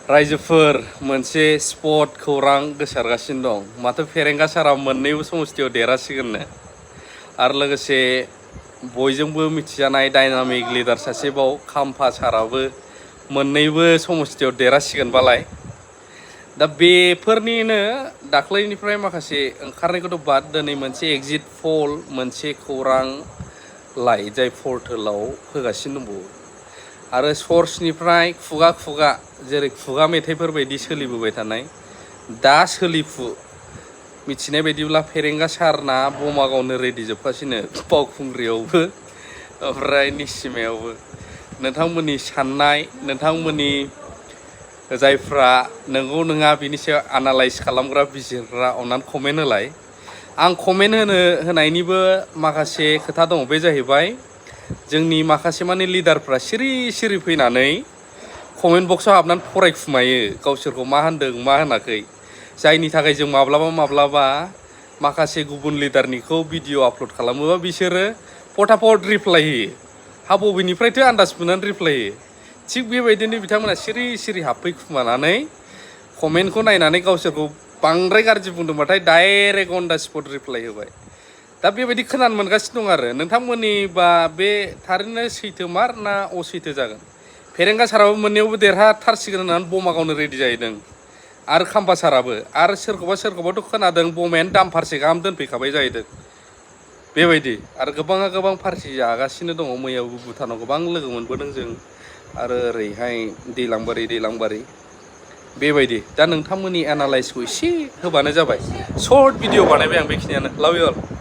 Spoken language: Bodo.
रायजोफोर मोनसे स्पट खौरां गोसारगासिनो दं माथो फेरेंगा सारा मोननैबो समस्थियाव देरहासिगोननो आरो लोगोसे बयजोंबो मिथिजानाय डायनामिक लिडार सासेबाव खाम्फा साराबो मोननैबो समस्थियाव देरहासिगोनबालाय दा बेफोरनिनो दाख्लैनिफ्राय माखासे ओंखारनायखौथ' बाद दिनै मोनसे एग्जिट पल मोनसे खौरां लाइ जाय पर्टेलाव होगासिनो दंबावो आरो सर्सनिफ्राय खुगा खुगा जेरै खुगा मेथाइफोर बायदि सोलिबोबाय थानाय दा सोलिफु मिथिनाय बायदिब्ला फेरेंगा सारना बमा गावनो रेडि जोबगासिनो बावखुंग्रियावबो ओमफ्राय निसिमायावबो नोंथांमोननि साननाय नोंथांमोननि जायफ्रा नंगौ नङा बिनि सायाव एनालाइज खालामग्रा बिजिरग्रा अननानै कमेन्ट होलाय आं कमेन्ट होनायनिबो माखासे खोथा दङ बे जाहैबाय जोंनि माखासे माने लिडारफ्रा सिरि सिरि फैनानै कमेन्ट बक्सआव हाबनानै फरायखुमायो गावसोरखौ मा होनदों मा होनाखै जायनि थाखाय जों माब्लाबा माखासे गुबुन लिडारनिखौ भिडिअ आपल'ड खालामोबा बिसोरो फटाफट रिप्लाय होयो हा बबेनिफ्रायथो आन्दाज मोननानै रिप्लाय होयो थिग बेबायदिनो बिथांमोना सिरि सिरि हाबफैखुमानानै कमेन्टखौ नायनानै गावसोरखौ बांद्राय गाज्रि बुंदोंबाथाय डाइरेक्ट अन दा स्पट रिप्लाय होबाय दा बेबायदि खोनानो मोनगासिनो दं आरो नोंथांमोननि बा बे थारैनो सैथोमार ना असैथो जागोन फेरेंगा साराबो मोननैयावबो देरहाथारसिगोन होननानै बमा गावनो रेडि जाहैदों आरो खाम्फा साराबो आरो सोरखौबाथ' खोनादों बमायानो दाम फारसे गाहाम दोनफैखाबाय जाहैदों बेबायदि आरो गोबां पार्टि जागासिनो दङ मैयाबो भुटानाव गोबां लोगो मोनबोदों जों आरो ओरैहाय दैलांबारि बेबायदि दा नोंथांमोननि एनालाइसखौ एसे होबानो जाबाय सर्ट भिडिअ बानायबाय आं बेखिनियानो लाभ इउ अल